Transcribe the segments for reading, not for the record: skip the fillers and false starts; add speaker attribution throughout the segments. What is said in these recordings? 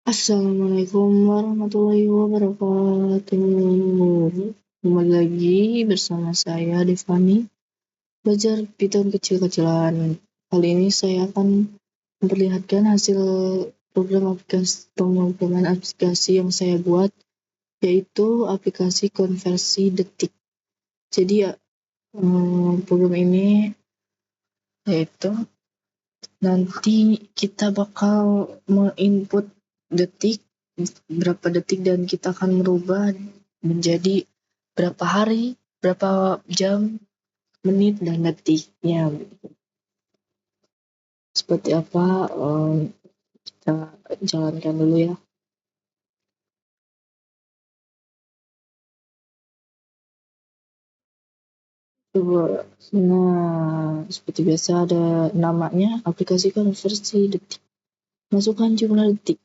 Speaker 1: Assalamualaikum warahmatullahi wabarakatuh. Kembali lagi bersama saya Devani, belajar Python kecil-kecilan. Kali ini saya akan memperlihatkan hasil pemrograman aplikasi yang saya buat, yaitu aplikasi konversi detik. Jadi program ini yaitu nanti kita bakal menginput detik, berapa detik, dan kita akan merubah menjadi berapa hari, berapa jam, menit, dan detiknya. Seperti apa, kita jalankan dulu ya. Coba, nah seperti biasa ada namanya, aplikasi konversi detik. Masukkan jumlah detik.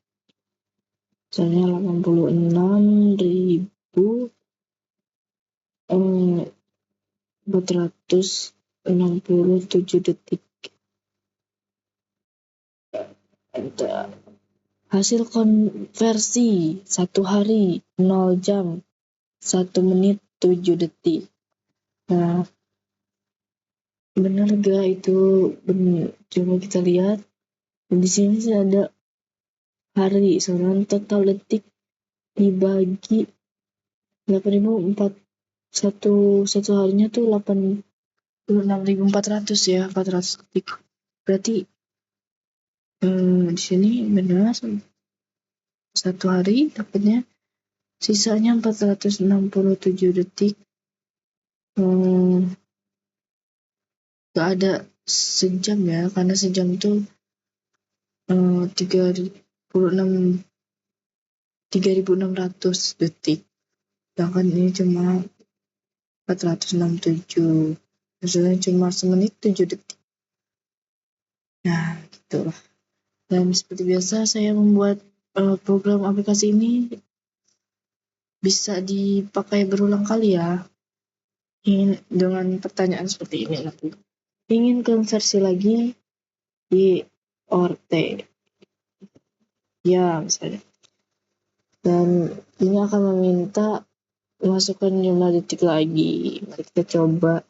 Speaker 1: Misalnya 86.467 detik. Hasil konversi 1 hari 0 jam 1 menit 7 detik. Nah, benar gak itu? Benar. Coba kita lihat. Di sini sih ada hari, sekarang total detik dibagi 8.004. Satu harinya tuh 86.400 ya, 400 detik. Berarti di sini benar satu hari dapatnya sisanya 467 detik. Gak ada sejam ya, karena sejam tuh 3.600 detik. Sedangkan ini cuma 467. Maksudnya cuma semenit 7 detik. Nah, gitulah. Dan seperti biasa saya membuat program aplikasi ini bisa dipakai berulang kali ya. Ingin dengan pertanyaan seperti ini nanti. Ingin konversi lagi di ORT. Ya, misalnya. Dan ini akan meminta masukkan jumlah detik lagi. Mari kita coba.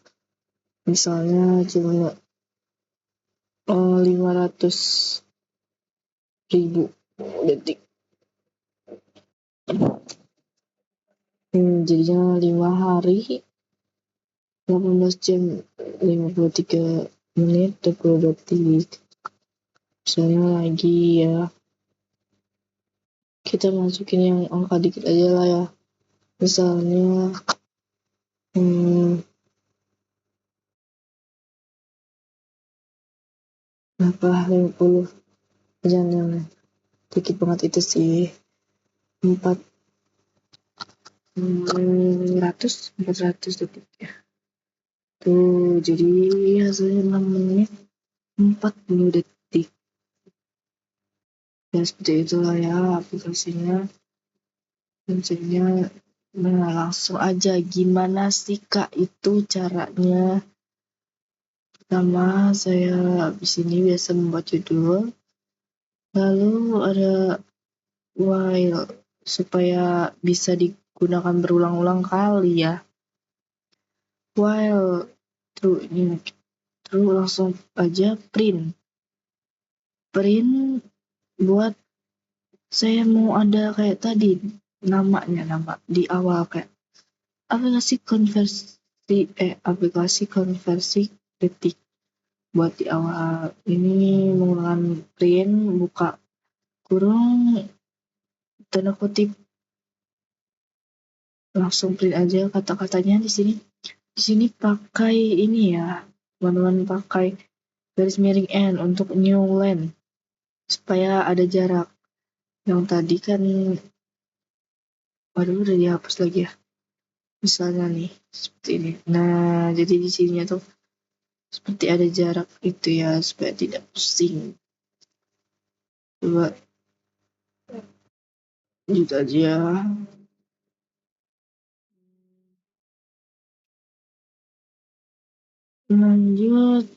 Speaker 1: Misalnya cuma 500.000 detik. Jadinya 5 hari 18 jam 53 menit 20 detik. Misalnya lagi ya, kita masukin yang angka dikit aja lah ya. Misalnya 50, jangan dikit banget itu sih. 400 detik ya. Tuh, jadi hasilnya 6 menit 40 detik. Ya seperti itulah ya aplikasinya. Fungsinya langsung aja, gimana sih Kak itu caranya? Pertama, saya di sini biasa membuat judul, lalu ada while supaya bisa digunakan berulang-ulang kali ya. While true, ini true, langsung aja print buat saya mau ada kayak tadi nama di awal kayak aplikasi konversi detik. Buat di awal ini menggunakan print, buka kurung, tanda kutip, langsung print aja kata-katanya di sini. Di sini pakai ini ya, teman-teman, pakai garis miring N untuk new line supaya ada jarak. Yang tadi kan udah dihapus lagi ya. Misalnya nih seperti ini. Nah, jadi di sininya tuh seperti ada jarak itu ya, supaya tidak pusing. Coba lanjut aja. Lanjut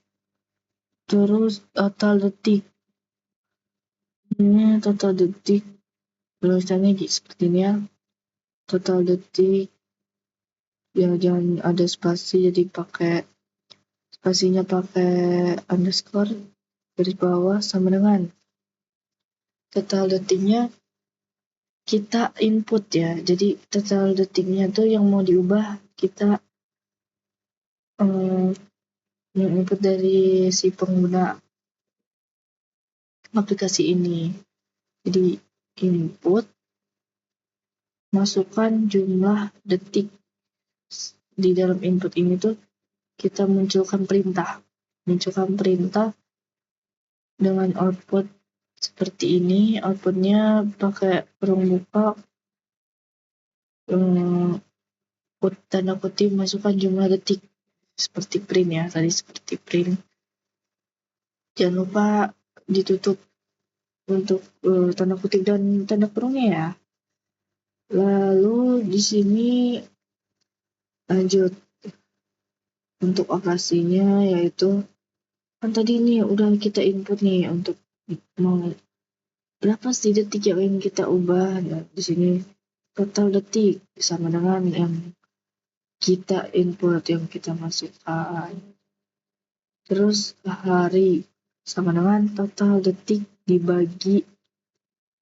Speaker 1: terus total detik. Ini total detik tulisannya seperti ini ya, total detik ya, jangan ada spasi, jadi spasinya pakai underscore garis bawah sama dengan total detiknya kita input ya. Jadi total detiknya tuh yang mau diubah kita input dari si pengguna aplikasi ini. Jadi input, masukkan jumlah detik. Di dalam input ini tuh kita munculkan perintah dengan output seperti ini. Outputnya pakai kurung buka, tanda kutip, masukkan jumlah detik seperti print ya, tadi seperti print. Jangan lupa ditutup untuk tanda kutip dan tanda kurungnya ya. Lalu di sini lanjut untuk operasinya, yaitu kan tadi nih udah kita input nih untuk mau berapa sih detik yang ingin kita ubah. Nah, di sini total detik sama dengan yang kita input, yang kita masukkan. Terus hari sama dengan total detik dibagi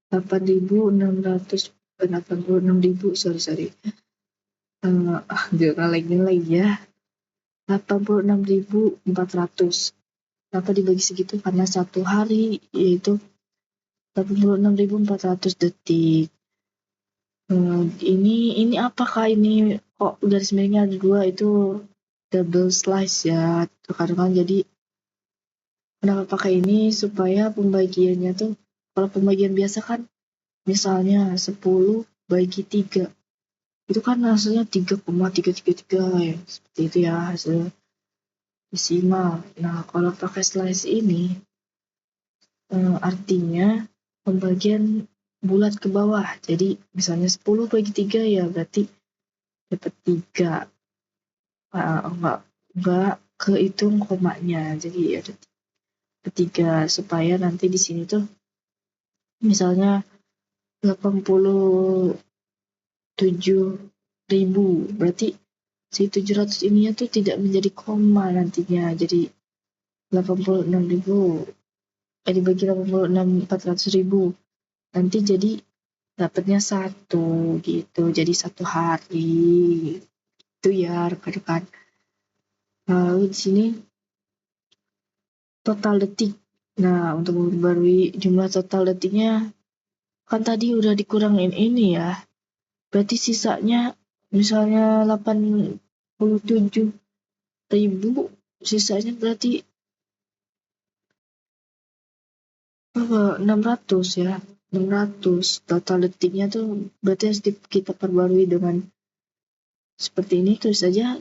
Speaker 1: 86.000, sorry. Jangan lagi ya. 86.400. Kenapa dibagi segitu? Karena satu hari yaitu 86.400 detik. Ini apakah ini kok garis miringnya ada 2, itu double slice ya, rekan-rekan. Jadi kenapa pakai ini? Supaya pembagiannya tuh, kalau pembagian biasa kan misalnya 10 bagi 3, itu kan hasilnya 3,333 ya, seperti itu ya hasil desimal. Nah, kalau pakai slice ini artinya pembagian bulat ke bawah. Jadi misalnya 10 bagi 3 ya berarti dapat 3. Enggak kehitung komanya. Jadi ada 3 supaya nanti di sini tuh misalnya 87.000, berarti si 700 ininya tuh tidak menjadi koma nantinya. Jadi 86.000 dibagi 86.400.000 nanti jadi dapatnya 1 gitu. Jadi 1 hari itu ya rekan-rekan. Lalu di sini total detik. Nah, untuk memperbarui jumlah total detiknya kan tadi udah dikurangin ini ya. Berarti sisanya misalnya 87.000, sisanya berarti 600 ya. 600 total detiknya tuh berarti harus kita perbarui dengan seperti ini. Tulis saja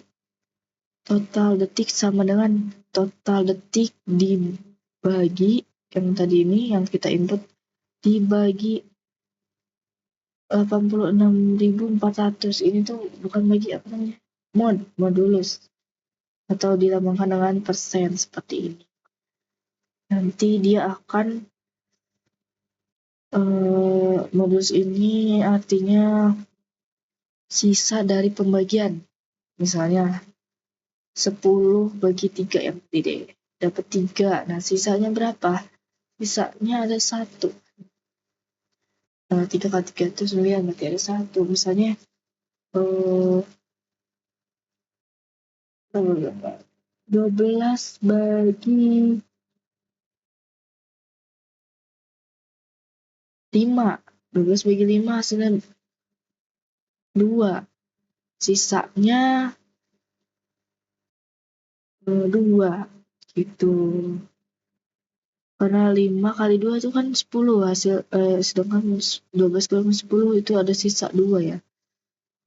Speaker 1: total detik sama dengan total detik dibagi yang tadi ini yang kita input dibagi 86.400. Ini tuh bukan bagi apa namanya, modulus, atau dilambangkan dengan persen seperti ini. Nanti dia akan modulus ini artinya sisa dari pembagian. Misalnya 10 bagi 3 yang tadi deh, dapat 3. Nah, sisanya berapa? Sisanya ada 1. 3 kali 3 itu 9, berarti ada 1. Misalnya 12 bagi 5. 12 bagi 5 hasilnya 2. Sisanya 2 gitu. Karena 5 kali 2 itu kan 10 hasil, sedangkan 12 kali 10 itu ada sisa 2 ya.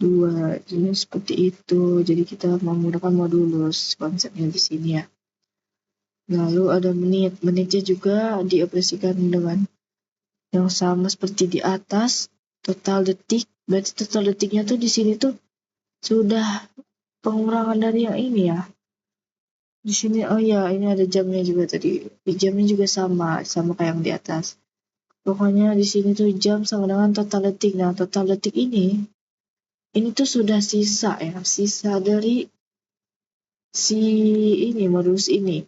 Speaker 1: 2. Jadi seperti itu. Jadi kita menggunakan modulus konsepnya di sini ya. Lalu ada menit. Menitnya juga dioperasikan dengan yang sama seperti di atas. Total detik. Berarti total detiknya tuh di sini tuh sudah pengurangan dari yang ini ya. Di sini, oh ya, ini ada jamnya juga tadi. Di jamnya juga sama kayak yang di atas. Pokoknya di sini tuh jam sama dengan total detik. Nah, total detik ini tuh sudah sisa ya, sisa dari si ini modulus ini.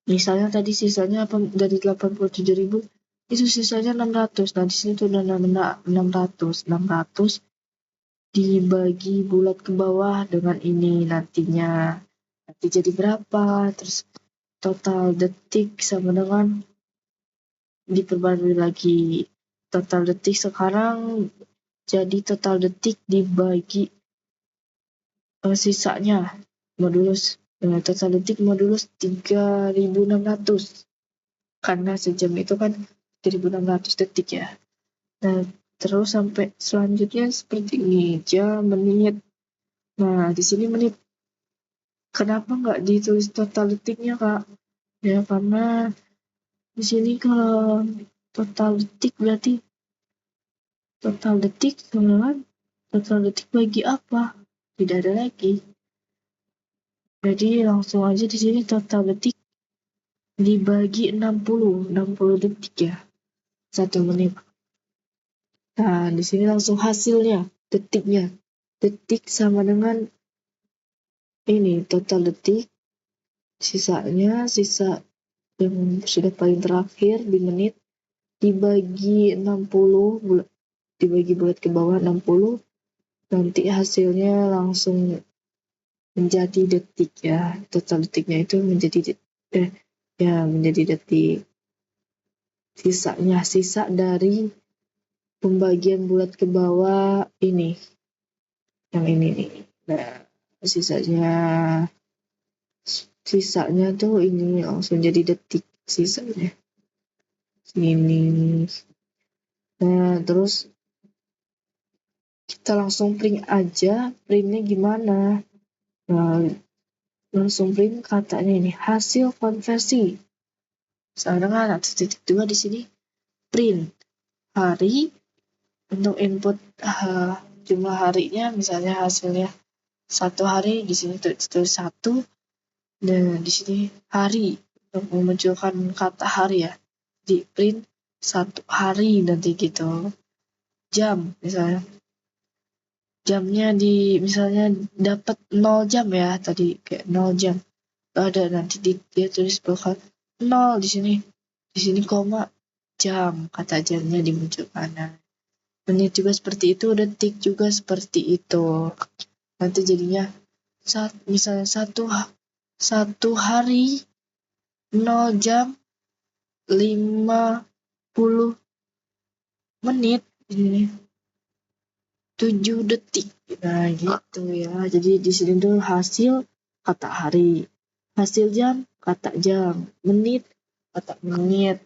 Speaker 1: Misalnya tadi sisanya dari 87.000 itu sisanya 600. Nah, di sini tuh udah 600 dibagi bulat ke bawah dengan ini nantinya. Nanti jadi berapa? Terus total detik sama dengan diperbarui lagi. Total detik sekarang jadi total detik dibagi sisanya modulus. Total detik modulus 3.600. Karena sejam itu kan 1.600 detik ya. Nah, terus sampai selanjutnya seperti ini, jam, menit. Nah, di sini menit. Kenapa nggak ditulis total detiknya, Kak? Ya, karena di sini kalau total detik berarti total detik sama total detik bagi apa? Tidak ada lagi. Jadi langsung aja di sini total detik dibagi 60 detik ya. 1 menit. Nah, di sini langsung hasilnya, detiknya. Detik sama dengan ini total detik, sisanya, sisa yang sudah paling terakhir di menit dibagi 60, dibagi bulat ke bawah 60, nanti hasilnya langsung menjadi detik ya. Total detiknya itu menjadi menjadi detik. Sisanya, sisa dari pembagian bulat ke bawah ini. Yang ini nih. Nah, sisanya tuh ini langsung jadi detik sisanya. Ini. Nah, terus kita langsung print aja. Printnya gimana? Nah, langsung print katanya ini hasil konversi. Sekarang ada titik 2 di sini print hari untuk input jumlah harinya, misalnya hasilnya 1 hari, di sini tulis 1, dan di sini hari untuk memunculkan kata hari ya, di print 1 hari nanti gitu. Jam misalnya, jamnya misalnya dapat 0 jam ya, tadi kayak 0 jam ada, nanti dia tulis bakal 0 di sini koma jam, kata jamnya dimunculkan. Nah, menit juga seperti itu, detik juga seperti itu. Nanti jadinya misalnya satu hari 0 jam 50 menit ini 7 detik. Nah, gitu ya. Jadi di sini tuh hasil kata hari, hasil jam kata jam, menit kata menit,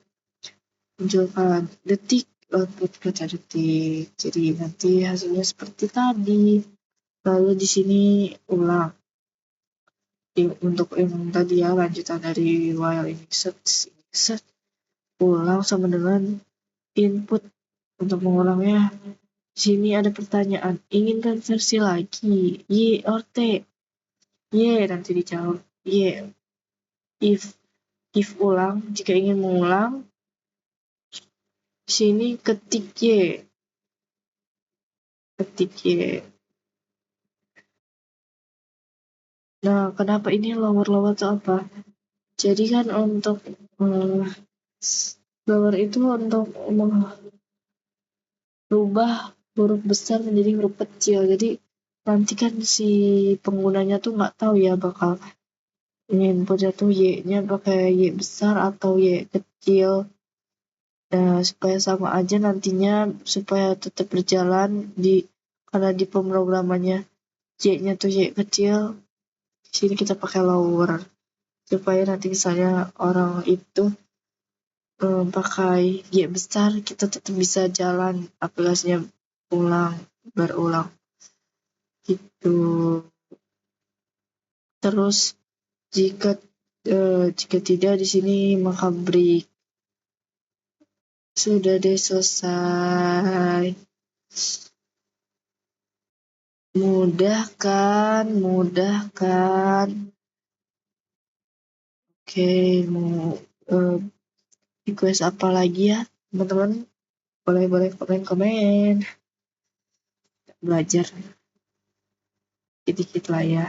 Speaker 1: munculkan detik output kata detik. Jadi nanti hasilnya seperti tadi. Lalu di sini ulang untuk yang tadi ya, lanjutan dari while ini set ulang sama dengan input. Untuk mengulangnya, di sini ada pertanyaan, inginkan versi lagi Y or T? Y, nanti dijawab Y. If ulang, jika ingin mengulang, di sini ketik Y. Nah, kenapa ini lower itu apa? Jadi kan untuk lower itu untuk merubah huruf besar menjadi huruf kecil. Jadi nanti kan si penggunanya tuh nggak tahu ya bakal inputnya tuh Y-nya pakai Y besar atau Y kecil. Supaya sama aja nantinya, supaya tetap berjalan karena di pemrogramannya Y-nya tuh Y kecil. Di sini kita pakai lower supaya nanti misalnya orang itu pakai Y besar, kita tetap bisa jalan aplikasinya berulang gitu. Terus jika tidak di sini maka break. Sudah deh, selesai. Mudah kan? Oke, mau request apa lagi ya? teman-teman boleh komen belajar dikit-dikit lah ya.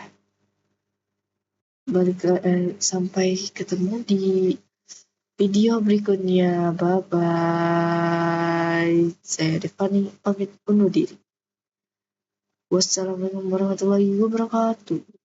Speaker 1: Sampai ketemu di video berikutnya. Bye bye. Saya Devani pamit undur diri. Wassalamualaikum warahmatullahi wabarakatuh.